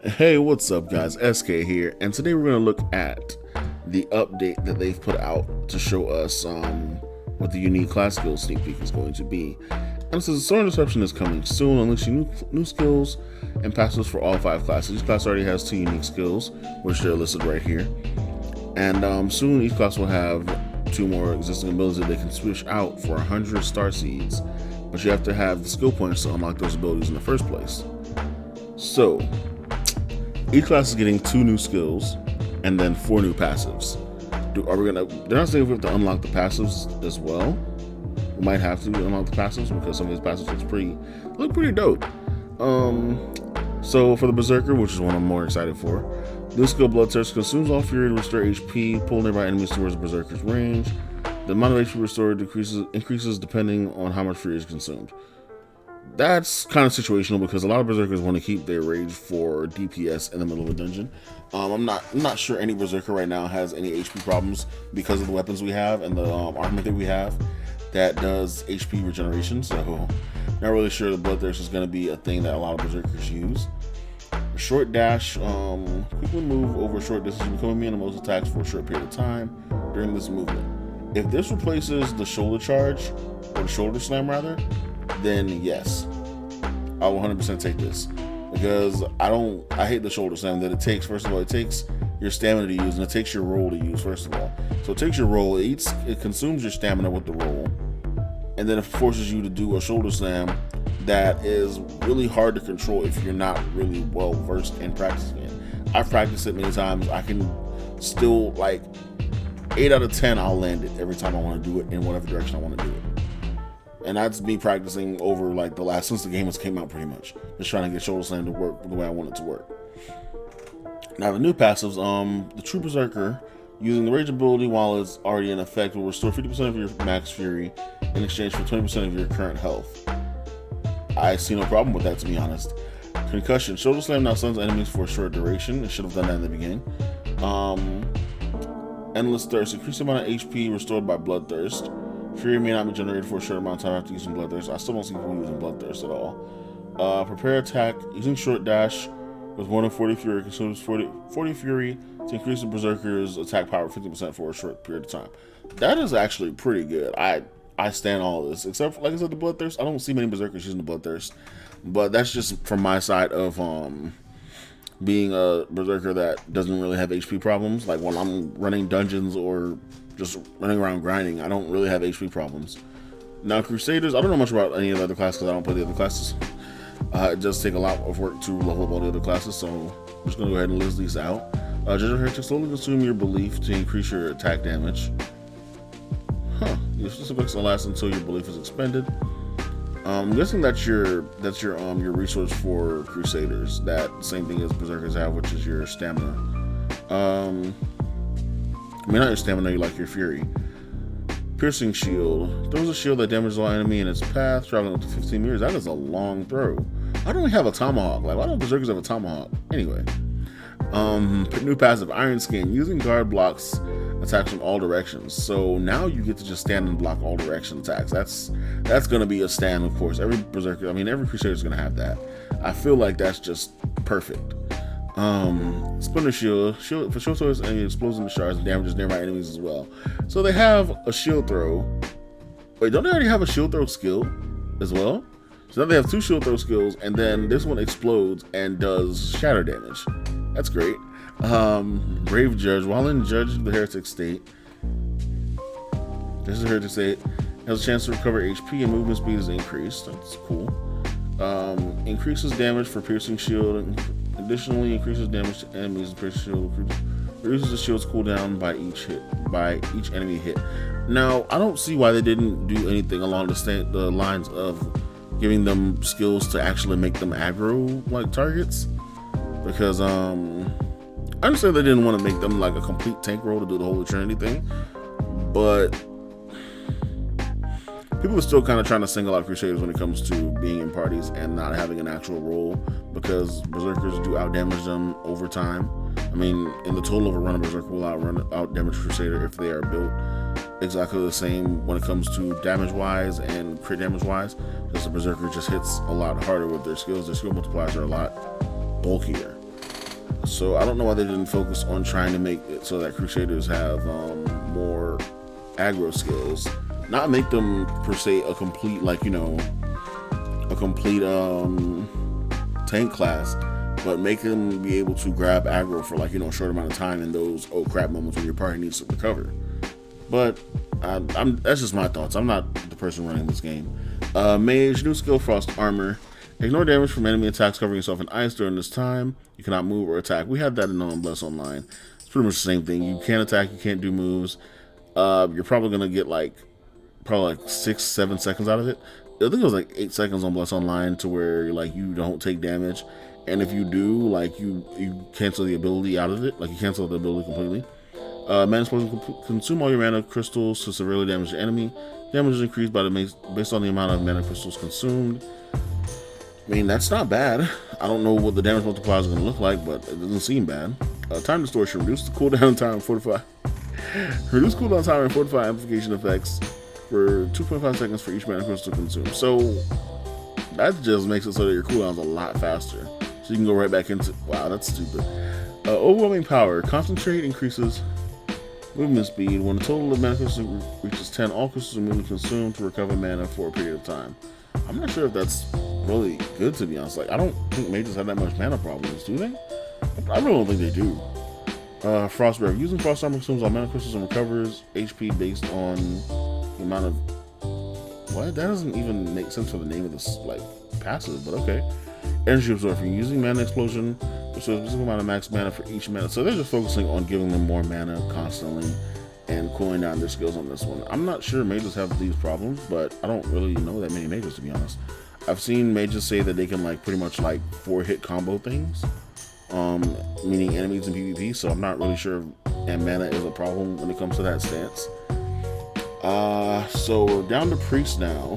Hey, what's up, guys? SK here, and today we're going to look at the update that they've put out to show us what the unique class skill sneak peek is going to be. And it says Saurin Disruption is coming soon, unleashing new skills and passives for all 5 classes. Each class already has 2 unique skills, which they're listed right here. And soon each class will have 2 more existing abilities that they can switch out for 100 star seeds, but you have to have the skill points to unlock those abilities in the first place. So each class is getting 2 new skills and then 4 new passives. They're not saying we have to unlock the passives as well. We might have to unlock the passives because some of these passives look pretty dope. So for the Berserker, which is one I'm more excited for, new skill Bloodthirst consumes all fury to restore HP, pull nearby enemies towards the Berserker's range. The amount of HP restored increases depending on how much fury is consumed. That's kind of situational because a lot of Berserkers want to keep their rage for DPS in the middle of a dungeon. I'm not sure any Berserker right now has any HP problems because of the weapons we have and the armor that we have that does HP regeneration. So not really sure the Bloodthirst is going to be a thing that a lot of Berserkers use. A short dash, quickly move over a short distance, become immune to most attacks for a short period of time during this movement. If this replaces the shoulder charge, or the shoulder slam rather, then yes, I will 100% take this, because I hate the shoulder slam that it takes. First of all, it takes your stamina to use, and it takes your roll to use, first of all. So it takes your roll, it consumes your stamina with the roll, and then it forces you to do a shoulder slam that is really hard to control if you're not really well versed in practicing it. I've practiced it many times. I can still, like, 8 out of 10 I'll land it every time I want to do it in whatever direction I want to do it. And that's me practicing over like since the game has came out, pretty much. Just trying to get shoulder slam to work the way I want it to work. Now the new passives, the True Berserker, using the Rage ability while it's already in effect, will restore 50% of your max fury in exchange for 20% of your current health. I see no problem with that, to be honest. Concussion, shoulder slam now stuns enemies for a short duration. It should have done that in the beginning. Endless Thirst, increased amount of HP restored by Bloodthirst. Fury may not be generated for a short amount of time after using Bloodthirst. I still don't see people using Bloodthirst at all. Prepare attack using short dash with more than 40 fury consumes 40 fury to increase the Berserker's attack power 50% for a short period of time. That is actually pretty good. I stand all of this, except for, like I said, the Bloodthirst. I don't see many Berserkers using the Bloodthirst, but that's just from my side of being a Berserker that doesn't really have HP problems. Like when I'm running dungeons or just running around grinding, I don't really have HP problems. Now Crusaders, I don't know much about any of the other classes because I don't play the other classes. It does take a lot of work to level up all the other classes, so I'm just going to go ahead and list these out. Judge of Heretic, slowly consume your belief to increase your attack damage. Your effects will last until your belief is expended. I'm guessing that's your resource for Crusaders. That same thing as Berserkers have, which is your stamina. I mean, not your stamina, you like your fury. Piercing shield. Throws a shield that damages all enemy in its path, traveling up to 15 meters. That is a long throw. I don't have a tomahawk. Like, why don't Berserkers have a tomahawk? Anyway. New passive, Iron Skin. Using guard blocks attacks from all directions. So now you get to just stand and block all direction attacks. That's gonna be a stand, of course. Every Berserker, I mean, every Crusader is gonna have that. I feel like that's just perfect. Splinter shield for shield throws and explodes in the shards and damages nearby enemies as well. So they have a shield throw. Wait, don't they already have a shield throw skill as well? So now they have 2 shield throw skills, and then this one explodes and does shatter damage. That's great. Brave Judge, while in Judge the Heretic state, this is the Heretic state, has a chance to recover HP and movement speed is increased. That's cool. Increases damage for piercing shield. Additionally, increases damage to enemies and piercing shield. Reduces the shield's cooldown by each enemy hit. Now, I don't see why they didn't do anything along the lines of giving them skills to actually make them aggro like targets, because I understand they didn't want to make them like a complete tank role to do the whole Eternity thing, but people are still kind of trying to single out Crusaders when it comes to being in parties and not having an actual role, because Berserkers do outdamage them over time. I mean, in the total of a run, a Berserker will outdamage Crusader if they are built exactly the same when it comes to damage wise and crit damage wise, because the Berserker just hits a lot harder with their skills. Their skill multipliers are a lot bulkier. So I don't know why they didn't focus on trying to make it so that Crusaders have more aggro skills. Not make them per se a complete, like, you know, a complete tank class, but make them be able to grab aggro for, like, you know, a short amount of time in those oh crap moments when your party needs to recover. But that's just my thoughts. I'm not the person running this game. Mage, new skill, Frost Armor. Ignore damage from enemy attacks covering yourself in ice during this time. You cannot move or attack. We had that in Bless Online. It's pretty much the same thing. You can't attack, you can't do moves. You're probably going to get like 6-7 seconds out of it. I think it was like 8 seconds on Bless Online to where like you don't take damage. And if you do, like you cancel the ability out of it. Like you cancel the ability completely. Mana explosion, consume all your mana crystals to severely damage the enemy. Damage is increased based on the amount of mana crystals consumed. I mean, that's not bad. I don't know what the damage multiplier is going to look like, but it doesn't seem bad. Time distortion, reduce the cooldown time and fortify. Reduce cooldown time and fortify amplification effects for 2.5 seconds for each mana crystal consumed. So that just makes it so that your cooldown's a lot faster. So you can go right back into. Wow, that's stupid. Overwhelming power, concentrate increases movement speed. When the total of mana crystals reaches 10, all crystals are immediately consumed to recover mana for a period of time. I'm not sure if that's really good, to be honest. Like, I don't think mages have that much mana problems, do they? I really don't think they do. Frost Breath. Using Frost Armor consumes all mana crystals and recovers HP based on the amount of... What? That doesn't even make sense for the name of this, like, passive, but okay. Energy Absorption. Using Mana Explosion, restores a specific amount of max mana for each mana. So they're just focusing on giving them more mana constantly and cooling down their skills on this one. I'm not sure mages have these problems, but I don't really know that many mages, to be honest. I've seen mages say that they can like pretty much like 4-hit combo things, meaning enemies in PvP, so I'm not really sure if mana is a problem when it comes to that stance. So we're down to Priest now.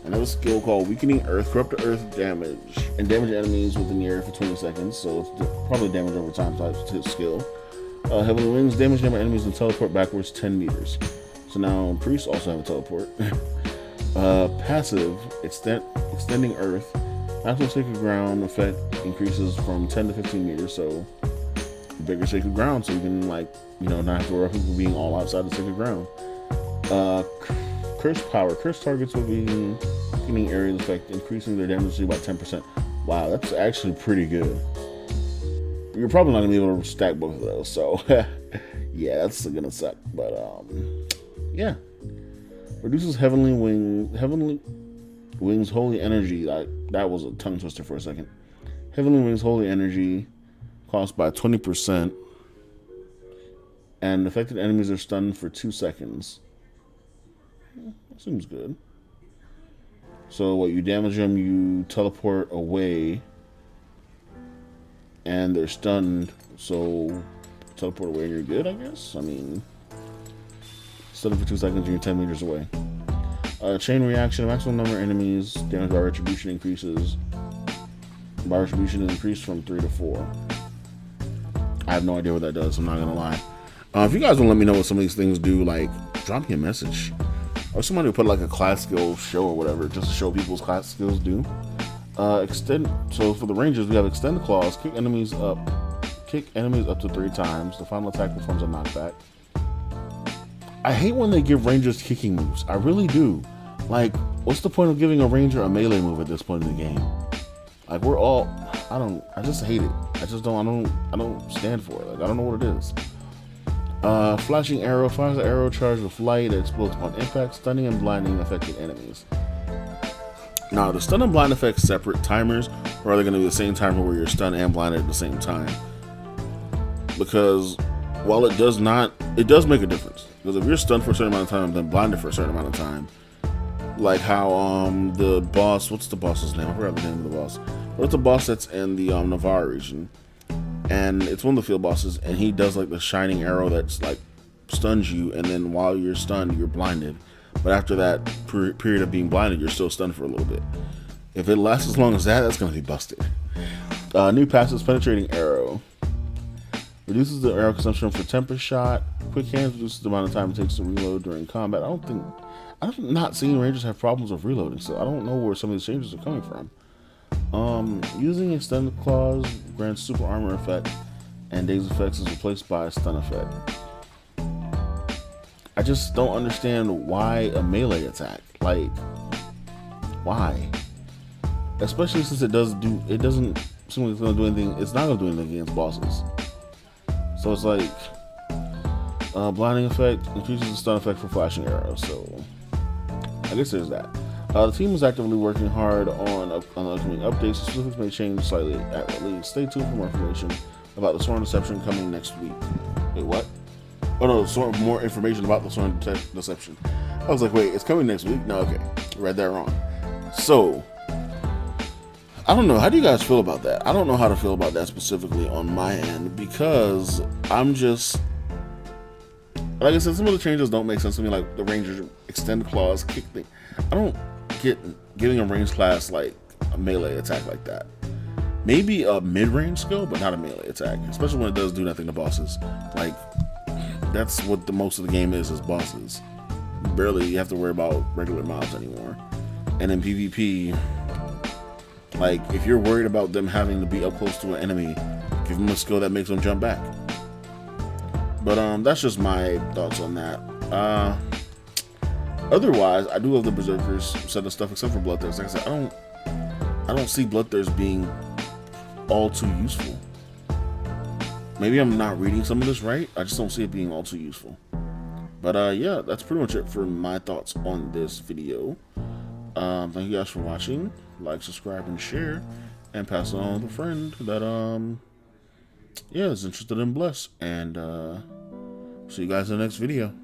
Another skill called Weakening Earth, corrupt the earth damage, and damage enemies within the area for 20 seconds, so it's probably damage over time type skill. Heavenly Wings, damage nearby enemies and teleport backwards 10 meters. So now priests also have a teleport. Passive, extending earth. Maximum sacred ground effect increases from 10 to 15 meters, so bigger sacred ground, so you can, like, you know, not have to worry about people being all outside the sacred ground. Curse power. Curse targets will be weakening areas effect, increasing their damage by 10%. Wow, that's actually pretty good. You're probably not gonna be able to stack both of those, so yeah, that's gonna suck. But yeah, reduces Heavenly Wings Holy Energy. That was a tongue twister for a second. Heavenly Wings Holy Energy cost by 20%, and affected enemies are stunned for 2 seconds. That seems good. So what, you damage them, you teleport away, and they're stunned, so teleport away and you're good, I guess? I mean, stunned for 2 seconds and you're 10 meters away. Chain reaction, maximum number of enemies, damage by retribution increases. By retribution is increased from 3 to 4. I have no idea what that does, I'm not gonna lie. If you guys want to let me know what some of these things do, like, drop me a message. Or somebody will put like a class skill show or whatever, just to show people's class skills do. So for the rangers, we have extend the claws, kick enemies up to 3 times. The final attack performs a knockback. I hate when they give rangers kicking moves. I really do. Like, what's the point of giving a ranger a melee move at this point in the game? Like, I just hate it. I don't stand for it. Like, I don't know what it is. Flashing arrow fires an arrow charged with light that explodes upon impact, stunning and blinding affected enemies. Now, the stun and blind effects separate timers, or are they going to be the same timer where you're stunned and blinded at the same time? Because while it does make a difference. Because if you're stunned for a certain amount of time and then blinded for a certain amount of time, like how the boss, what's the boss's name? I forgot the name of the boss. What's the boss that's in the Navarre region? And it's one of the field bosses, and he does like the shining arrow that's like stuns you, and then while you're stunned, you're blinded. But after that period of being blinded, you're still stunned for a little bit. If it lasts as long as that, that's going to be busted. New passive, penetrating arrow. Reduces the arrow consumption for temper shot. Quick hands reduces the amount of time it takes to reload during combat. I'm not seeing rangers have problems with reloading, so I don't know where some of these changes are coming from. Using extended claws grants super armor effect, and dazed effects is replaced by a stun effect. I just don't understand why a melee attack. Like, why? Especially since it doesn't seem like it's gonna do anything. It's not gonna do anything against bosses. So it's like blinding effect increases the stun effect for flashing arrows. So I guess there's that. The team is actively working hard on upcoming updates. Specifics may change slightly at release. Stay tuned for more information about the Saurin Deception coming next week. Wait, what? Oh no, more information about the Saurin Deception. I was like, wait, it's coming next week? No, okay, read that wrong. So I don't know. How do you guys feel about that? I don't know how to feel about that specifically on my end, because I'm just, like I said, some of the changes don't make sense to me, like the Rangers extended claws, kick thing. I don't get giving a ranged class like a melee attack like that. Maybe a mid-range skill, but not a melee attack, especially when it does do nothing to bosses. Like, that's what the most of the game is bosses. Barely you have to worry about regular mobs anymore. And in PvP, like, if you're worried about them having to be up close to an enemy, give them a skill that makes them jump back. But that's just my thoughts on that. Otherwise, I do love the Berserkers set of stuff, except for Bloodthirst. Like I said, I don't see Bloodthirst being all too useful. Maybe I'm not reading some of this right. I just don't see it being all too useful. But yeah, that's pretty much it for my thoughts on this video. Thank you guys for watching. Like, subscribe, and share, and pass it on with a friend that yeah, is interested in Bless. And see you guys in the next video.